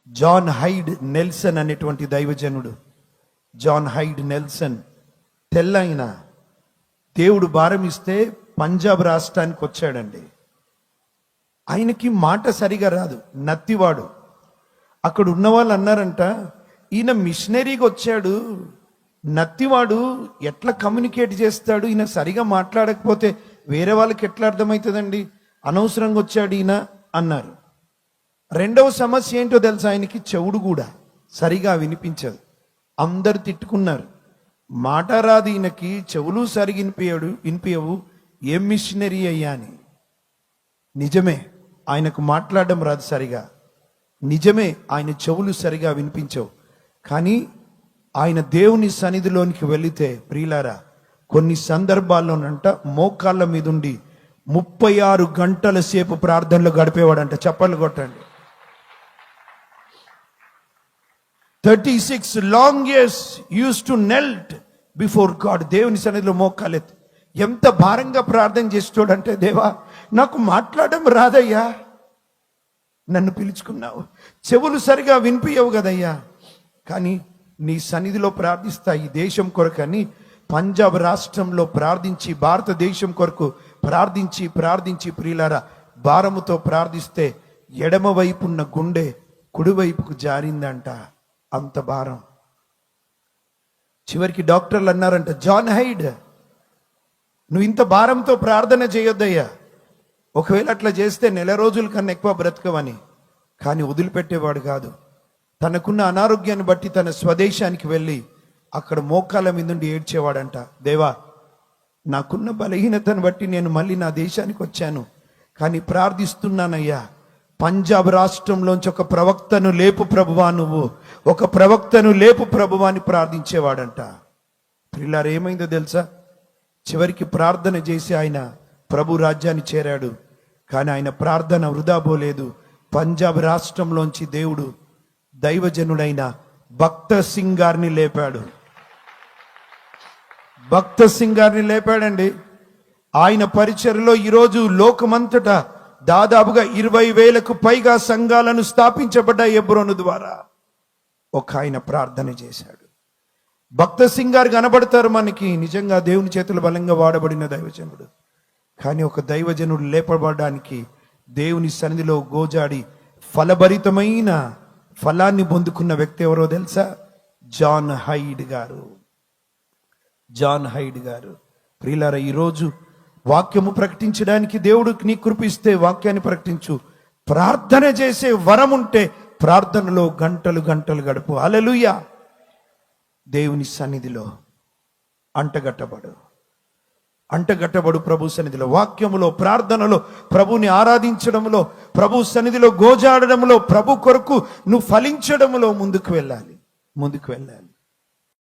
John hide Nelson అనేటువంటి దైవజనుడు, John hide Nelson తెల్లైన దేవుడు భారం ఇస్తే పంజాబ్ రాష్ట్రానికి వచ్చాడండి. ఆయనకి మాట సరిగా రాదు, నత్తివాడు. అక్కడ ఉన్న వాళ్ళు అన్నారంట, ఈయన మిషనరీగా వచ్చాడు, నత్తివాడు ఎట్లా కమ్యూనికేట్ చేస్తాడు, ఈయన సరిగా మాట్లాడకపోతే వేరే వాళ్ళకి ఎట్లా అర్థమవుతుందండి, అనవసరంగా వచ్చాడు ఈయన అన్నారు. రెండవ సమస్య ఏంటో తెలుసా, ఆయనకి చెవుడు కూడా సరిగా వినిపించదు. అందరు తిట్టుకున్నారు, మాట రాదు ఈయనకి, చెవులు సరిగా వినిపించవు, ఏం మిషనరీ అయ్యా అని. నిజమే, ఆయనకు మాట్లాడడం రాదు సరిగా, నిజమే ఆయన చెవులు సరిగా వినిపించవు. కానీ ఆయన దేవుని సన్నిధిలోనికి వెళితే ప్రియులారా, కొన్ని సందర్భాల్లోనంట మోకాళ్ళ మీద ఉండి 36 గంటల సేపు ప్రార్థనలు గడిపేవాడంట. చప్పట్లు కొట్టండి. 36 long years used to knelt before God. దేవుని సన్నిధిలో మోకాలెత్తి ఎంత భారంగా ప్రార్థన చేస్తాడంటే, దేవా నాకు మాట్లాడడం రాదయ్యా, నన్ను పిలుచుకున్నావు, చెవులు సరిగా వినిపించవు కదయ్యా, కానీ నీ సన్నిధిలో ప్రార్థిస్తా ఈ దేశం కొరకని పంజాబ్ రాష్ట్రంలో ప్రార్థించి, భారతదేశం కొరకు ప్రార్థించి ప్రియులారా, భారముతో ప్రార్థిస్తే ఎడమ వైపున్న గుండె కుడివైపుకు జారిందంట, అంత భారం. చివరికి డాక్టర్లు అన్నారంట, జాన్ హైడ్ నువ్వు ఇంత భారంతో ప్రార్థన చేయొద్దయ్యా, ఒకవేళ అట్లా చేస్తే 1 రోజుల కన్నా ఎక్కువ బ్రతకవని. కానీ వదిలిపెట్టేవాడు కాదు. తనకున్న అనారోగ్యాన్ని బట్టి తన స్వదేశానికి వెళ్ళి అక్కడ మోకాళ్ళ మీద నుండి ఏడ్చేవాడంట, దేవా నాకున్న బలహీనతను బట్టి నేను మళ్ళీ నా దేశానికి వచ్చాను, కానీ ప్రార్థిస్తున్నానయ్యా, పంజాబ్ రాష్ట్రంలోంచి ఒక ప్రవక్తను లేపు ప్రభువా, నువ్వు ఒక ప్రవక్తను లేపు ప్రభువా అని ప్రార్థించేవాడంట. పిల్లారు ఏమైందో తెలుసా, చివరికి ప్రార్థన చేసి ఆయన ప్రభు రాజ్యాన్ని చేరాడు. కానీ ఆయన ప్రార్థన వృధా పోలేదు. పంజాబ్ రాష్ట్రంలోంచి దేవుడు దైవజనుడైన భక్త సింగ్ గారిని లేపాడు. భక్త సింగ్ గారిని లేపాడండి. ఆయన పరిచర్యలో ఈరోజు లోకమంతటా దాదాపుగా 20,000కు పైగా సంఘాలను స్థాపించబడ్డ హెబ్రోను ద్వారా ఒక ఆయన ప్రార్థన చేశాడు. భక్త సింగ్ గారు కనబడతారు మనకి, నిజంగా దేవుని చేతులు బలంగా వాడబడిన దైవజనుడు. కానీ ఒక దైవజనుడు లేపబడడానికి దేవుని సన్నిధిలో గోజాడి ఫలభరితమైన ఫలాన్ని పొందుకున్న వ్యక్తి ఎవరో తెలుసా, జాన్ హైడ్ గారు. జాన్ హైడ్ గారు. ప్రియులారా, ఈరోజు వాక్యము ప్రకటించడానికి దేవుడు నీ కృపిస్తే వాక్యాన్ని ప్రకటించు. ప్రార్థన చేసే వరం ఉంటే ప్రార్థనలో గంటలు గంటలు గడుపు. హల్లెలూయా. దేవుని సన్నిధిలో అంటగట్టబడు ప్రభు సన్నిధిలో, వాక్యములో, ప్రార్థనలో, ప్రభుని ఆరాధించడంలో, ప్రభు సన్నిధిలో గోజాడడంలో, ప్రభు కొరకు నువ్వు ఫలించడంలో ముందుకు వెళ్ళాలి.